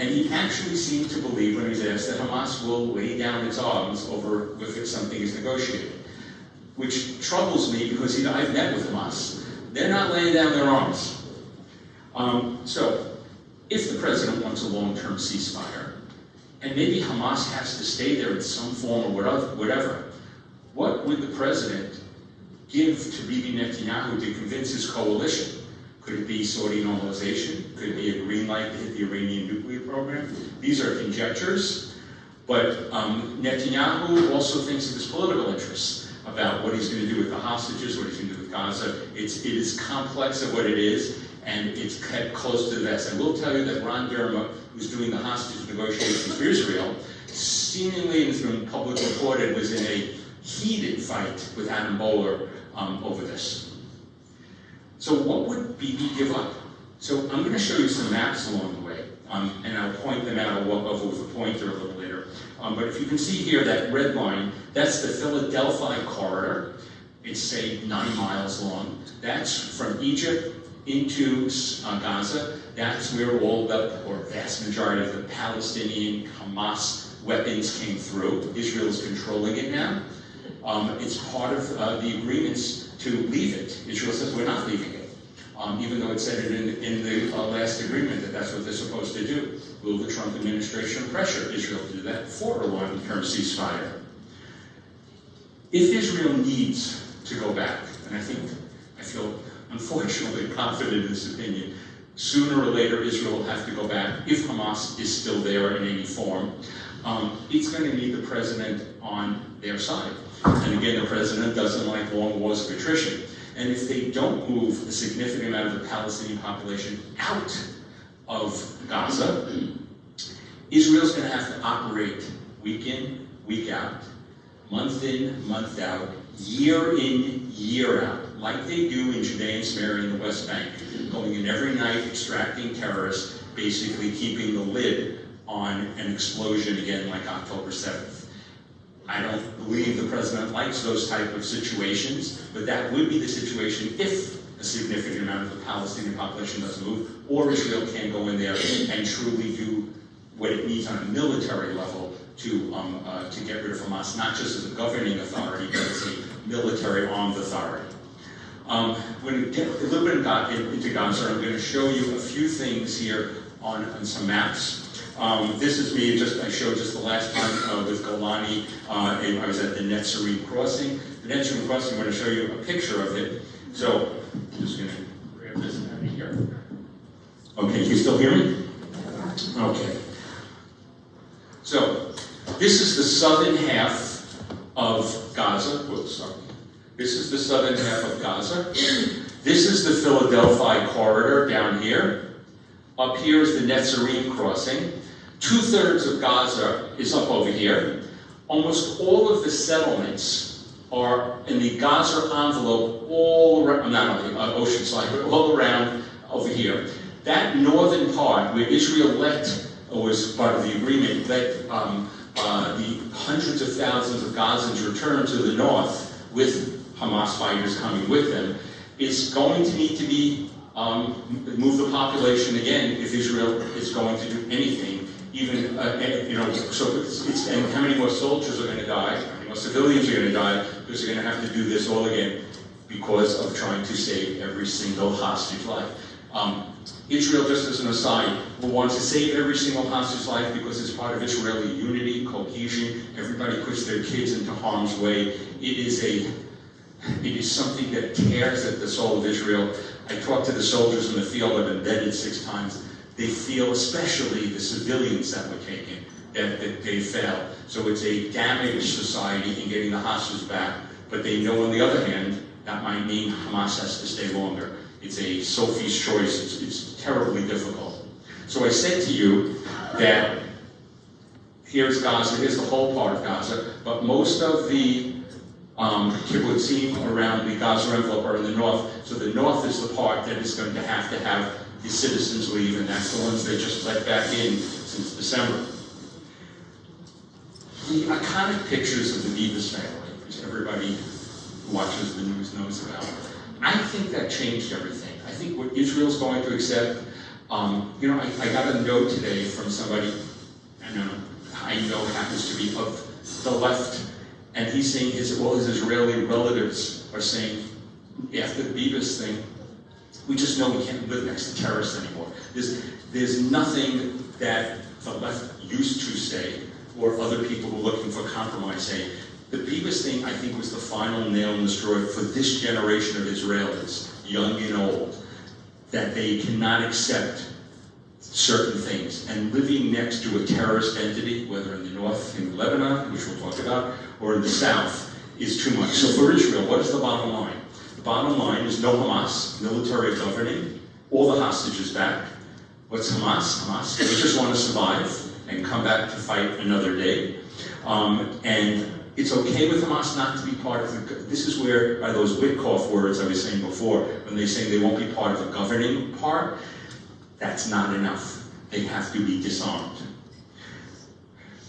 And he actually seemed to believe when he was asked that Hamas will lay down its arms over if something is negotiated, which troubles me because I've met with Hamas. They're not laying down their arms. So, if the president wants a long-term ceasefire, and maybe Hamas has to stay there in some form or whatever, what would the president give to Bibi Netanyahu to convince his coalition? Could it be Saudi normalization? Could it be a green light to hit the Iranian nuclear program? These are conjectures, but Netanyahu also thinks of his political interests about what he's going to do with the hostages, what he's going to do with Gaza. It is complex of what it is, and it's kept close to the vest. I will tell you that Ron Derma, who's doing the hostage negotiations for Israel, seemingly, and it's been publicly reported, was in a heated fight with Adam Bowler over this. So what would Bibi give up? So I'm going to show you some maps along the way, and I'll point them out. I'll walk over with a pointer a little later. But if you can see here, that red line, that's the Philadelphia corridor. It's, say, 9 miles long. That's from Egypt into Gaza. That's where all the, or vast majority of the Palestinian Hamas weapons came through. Israel's controlling it now. It's part of the agreements to leave it. Israel says we're not leaving it, even though it said it in the last agreement that that's what they're supposed to do. Will the Trump administration pressure Israel to do that for a long-term ceasefire? If Israel needs to go back, and I feel unfortunately confident in this opinion, sooner or later Israel will have to go back if Hamas is still there in any form. It's going to need the president on their side. And again, the president doesn't like long wars of attrition. And if they don't move a significant amount of the Palestinian population out of Gaza, Israel's going to have to operate week in, week out, month in, month out, year in, year out, like they do in Judea and Samaria in the West Bank, going in every night, extracting terrorists, basically keeping the lid on an explosion again like October 7th. I don't believe the president likes those type of situations, but that would be the situation if a significant amount of the Palestinian population doesn't move, or Israel can't go in there and truly do what it needs on a military level to get rid of Hamas, not just as a governing authority, but as a military armed authority. We're going to get a little bit into Gaza. I'm going to show you a few things here on some maps. This is me, I showed just the last time with Golani. I was at the Netzarim crossing. The Netzarim crossing, I'm going to show you a picture of it. So, I'm just going to grab this out of here. Okay, can you still hear me? Okay. So, this is the southern half of Gaza. Whoops, sorry. This is the southern half of Gaza. This is the Philadelphia corridor down here. Up here is the Netzarim crossing. 2/3 of Gaza is up over here. Almost all of the settlements are in the Gaza envelope all around, not on the ocean side, but all around over here. That northern part, where Israel was part of the agreement, let the hundreds of thousands of Gazans return to the north with Hamas fighters coming with them, is going to need to be move the population again if Israel is going to do anything. Even, and how many more soldiers are going to die, how many more civilians are going to die, because they're going to have to do this all again because of trying to save every single hostage life. Israel, just as an aside, will want to save every single hostage life because it's part of Israeli unity, cohesion. Everybody puts their kids into harm's way. It is something that tears at the soul of Israel. I talked to the soldiers in the field. I've been vetted 6 times. They feel, especially the civilians that were taken, that they failed. So it's a damaged society in getting the hostages back. But they know, on the other hand, that might mean Hamas has to stay longer. It's a Sophie's choice. It's terribly difficult. So I said to you that here's Gaza, here's the whole part of Gaza, but most of the kibbutzim around the Gaza envelope are in the north. So the north is the part that is going to have the citizens leave, and that's the ones they just let back in since December. The iconic pictures of the Vivas family, which everybody who watches the news knows about, I think that changed everything. I think what Israel's going to accept I got a note today from somebody I know happens to be of the left, and he's saying his Israeli relatives are saying, after the Beavis thing, we just know we can't live next to terrorists anymore. There's nothing that the left used to say, or other people who are looking for compromise say. The Beavis thing, I think, was the final nail in the straw for this generation of Israelis, young and old, that they cannot accept certain things. And living next to a terrorist entity, whether in the north, in Lebanon, which we'll talk about, or in the south, is too much. So for Israel, what is the bottom line? The bottom line is no Hamas, military governing, all the hostages back. What's Hamas? Hamas, they just want to survive and come back to fight another day. And it's okay with Hamas not to be part of the, this is where, by those Witkoff words I was saying before, when they say they won't be part of the governing part, that's not enough. They have to be disarmed.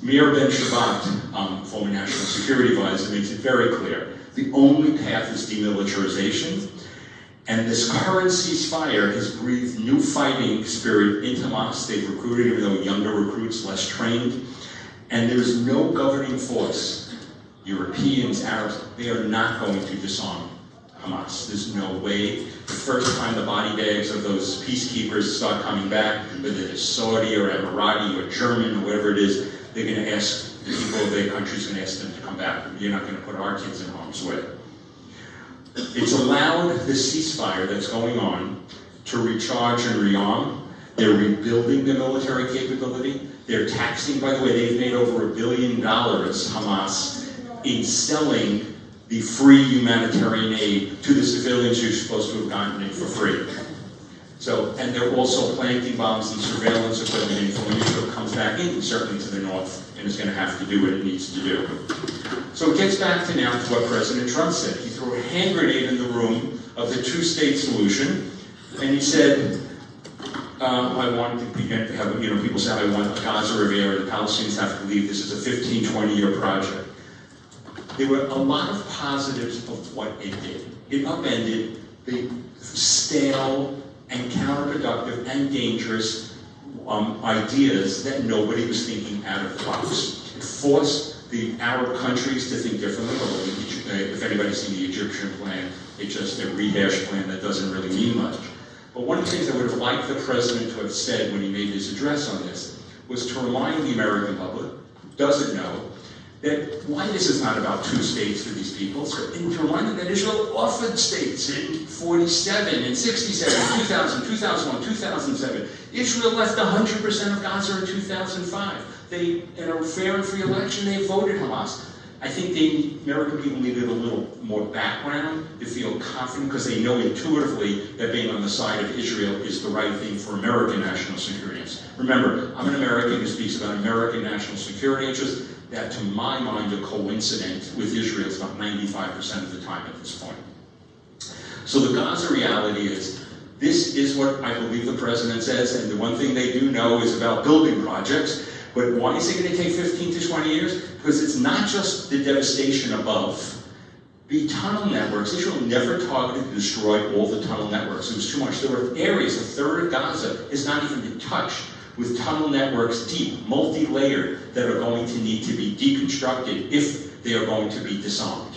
Mir Ben Shabbat, former National Security Advisor, makes it very clear. The only path is demilitarization, and this current ceasefire has breathed new fighting spirit into Hamas. They've recruited, even though younger recruits, less trained, and there is no governing force, Europeans, Arabs, they are not going to disarm Hamas. There's no way. The first time the body bags of those peacekeepers start coming back, whether it's Saudi or Emirati or German or whatever it is, they're going to ask, the people of their country's going to ask them to come back. You're not going to put our kids in harm's way. It's allowed the ceasefire that's going on to recharge and rearm. They're rebuilding their military capability. They're taxing, by the way, they've made over $1 billion, Hamas, in selling the free humanitarian aid to the civilians who are supposed to have gotten it for free. So, and they're also planting bombs and surveillance equipment in when Israel comes back in, certainly to the north, and is going to have to do what it needs to do. So it gets back to now to what President Trump said. He threw a hand grenade in the room of the two-state solution, and he said, I want to begin to have, people say, I want Gaza Riviera, the Palestinians have to leave. This is a 15, 20-year project. There were a lot of positives of what it did. It upended the stale and counterproductive and dangerous ideas that nobody was thinking out of the box. It forced the Arab countries to think differently, although if anybody's seen the Egyptian plan, it's just a rehashed plan that doesn't really mean much. But one of the things I would have liked the president to have said when he made his address on this was to remind the American public, who doesn't know, that why this is not about two states for these people, and to remind them that Israel offered states in 47, in 67, 2000, 2001, 2007. Israel left 100% of Gaza in 2005. They, in a fair and free election, they voted Hamas. I think the American people needed a little more background to feel confident, because they know intuitively that being on the side of Israel is the right thing for American national security interests. Remember, I'm an American who speaks about American national security interests. That, to my mind, are coincident with Israel about 95% of the time at this point. So the Gaza reality is, this is what I believe the president says, and the one thing they do know is about building projects. But why is it going to take 15 to 20 years? Because it's not just the devastation above. The tunnel networks, Israel never targeted to destroy all the tunnel networks. It was too much. There were areas, a third of Gaza has not even been touched, with tunnel networks deep, multi-layered, that are going to need to be deconstructed if they are going to be disarmed.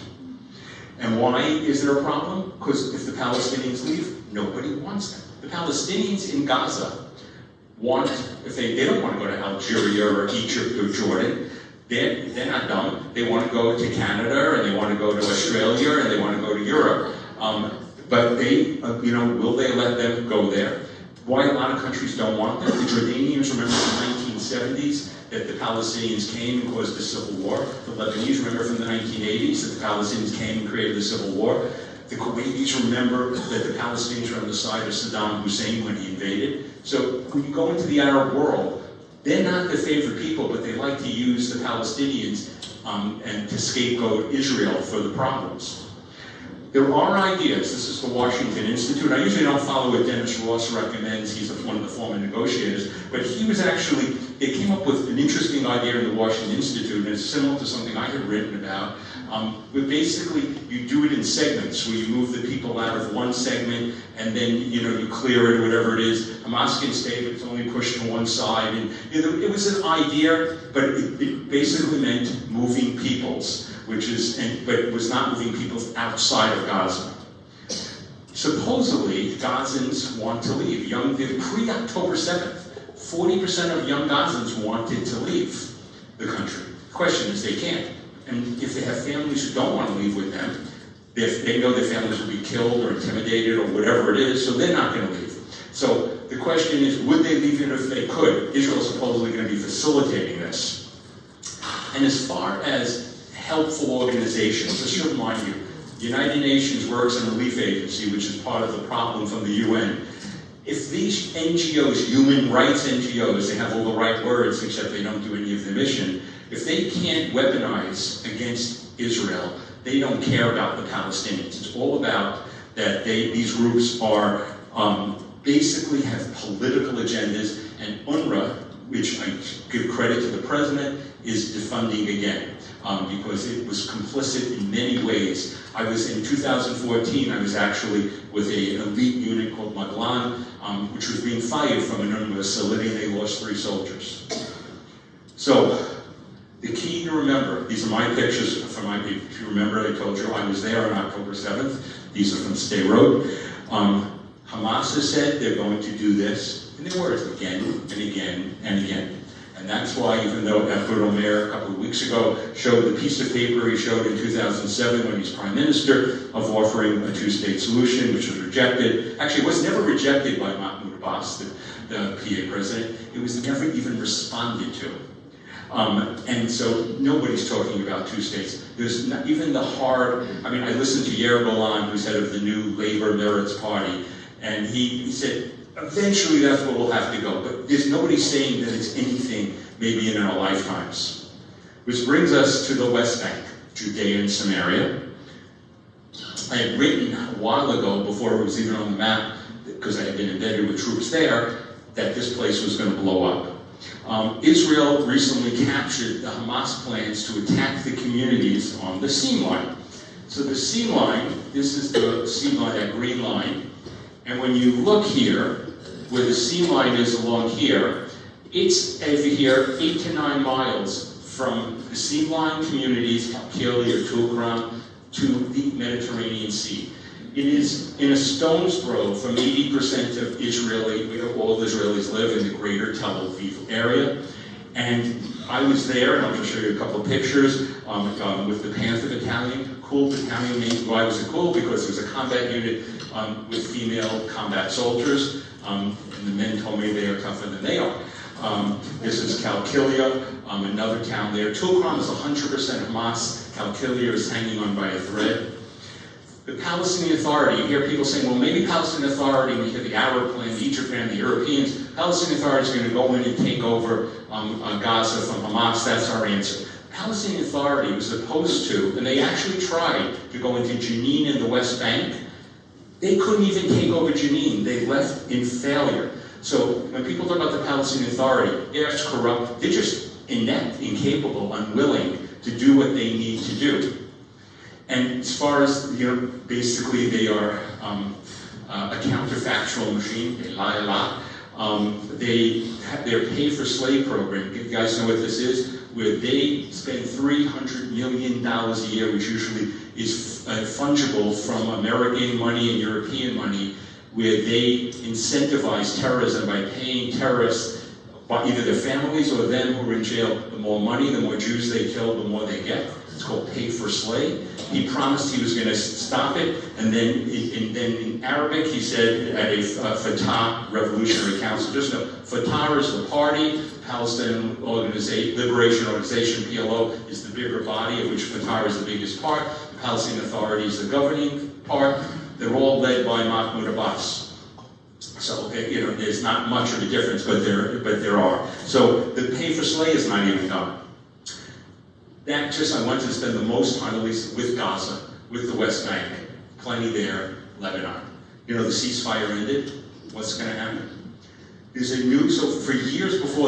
And why is there a problem? Because if the Palestinians leave, nobody wants them. The Palestinians in Gaza want, if they don't want to go to Algeria or Egypt or Jordan, they're not dumb. They want to go to Canada, and they want to go to Australia, and they want to go to Europe. But they, will they let them go there? Why a lot of countries don't want them? The Jordanians remember from the 1970s that the Palestinians came and caused the civil war. The Lebanese remember from the 1980s that the Palestinians came and created the civil war. The Kuwaitis remember that the Palestinians were on the side of Saddam Hussein when he invaded. So when you go into the Arab world, they're not the favorite people, but they like to use the Palestinians and to scapegoat Israel for the problems. there are ideas. This is the Washington Institute. I usually don't follow what Dennis Ross recommends. He's one of the former negotiators. But he was actually, they came up with an interesting idea in the Washington Institute, and it's similar to something I had written about. But basically, you do it in segments, where you move the people out of one segment, and then you clear it, or whatever it is. Hamas can stay, but it's only pushed to one side. And it was an idea, but it basically meant moving peoples, but it was not moving peoples outside of Gaza. Supposedly, Gazans want to leave. Pre-October 7th, 40% of young Gazans wanted to leave the country. The question is, they can't. And if they have families who don't want to leave with them, they know their families will be killed or intimidated or whatever it is, so they're not going to leave. So the question is, would they leave it if they could? Israel's supposedly going to be facilitating this. And as far as helpful organizations, just to remind you, the United Nations works in a relief agency, which is part of the problem from the UN. If these NGOs, human rights NGOs, they have all the right words, except they don't do any of the mission, if they can't weaponize against Israel, they don't care about the Palestinians. It's all about that these groups are basically have political agendas, and UNRWA, which I give credit to the president, is defunding again. Because it was complicit in many ways. In 2014, I was actually with an elite unit called Maglan, which was being fired from an UNRWA facility, and they lost 3 soldiers. So, the key to remember, these are my pictures from if you remember, I told you I was there on October 7th. These are from Stay Road. Hamas has said they're going to do this, in their words, again and again and again. And that's why, even though Ehud Omer a couple of weeks ago showed the piece of paper he showed in 2007 when he was prime minister of offering a 2-state solution, which was rejected. Actually, it was never rejected by Mahmoud Abbas, the PA president. It was never even responded to. And so nobody's talking about 2 states. There's not even the hard, I listened to Yair Golan, who's head of the new Labor Meretz Party, and he said, eventually that's where we'll have to go. But there's nobody saying that it's anything maybe in our lifetimes. Which brings us to the West Bank, Judea and Samaria. I had written a while ago, before it was even on the map, because I had been embedded with troops there, that this place was going to blow up. Israel recently captured the Hamas plans to attack the communities on the seam line. So the seam line, this is the seam line, that green line, and when you look here, where the seam line is along here, it's over here 8 to 9 miles from the seam line communities, Kalkilia, Tulkram, to the Mediterranean Sea. It is in a stone's throw from 80% of where all Israelis live in the greater Tel Aviv area. And I was there, and I'll just show you a couple of pictures, with the Panther Battalion, cool battalion name. Why was it cool? Because it was a combat unit with female combat soldiers, and the men told me they are tougher than they are. This is Kalkilia, another town there. Tulkram is 100% Hamas. Kalkilia is hanging on by a thread. The Palestinian Authority, you hear people saying, well, maybe Palestinian Authority, we hear the Arab plan, the Egypt plan, the Europeans, Palestinian Authority is going to go in and take over Gaza from Hamas. That's our answer. Palestinian Authority was supposed to, and they actually tried to go into Jenin in the West Bank. They couldn't even take over Jenin. They left in failure. So when people talk about the Palestinian Authority, they're corrupt. They're just inept, incapable, unwilling to do what they need to do. And as far as, basically they are a counterfactual machine, they lie a lot. Their pay-for-slave program, you guys know what this is? Where they spend $300 million a year, which usually is fungible from American money and European money, where they incentivize terrorism by paying terrorists, either their families or them who are in jail. The more money, the more Jews they kill, the more they get. It's called pay for slay. He promised he was going to stop it, and then in Arabic he said at a Fatah Revolutionary Council, just know, Fatah is the party, Palestinian Liberation Organization, PLO, is the bigger body, of which Fatah is the biggest part. The Palestinian Authority is the governing part. They're all led by Mahmoud Abbas. So, there's not much of a difference, but there are. So the pay for slay is not even done. I wanted to spend the most time, at least with Gaza, with the West Bank. plenty there, Lebanon. You know, the ceasefire ended. What's going to happen? There's a new, so for years before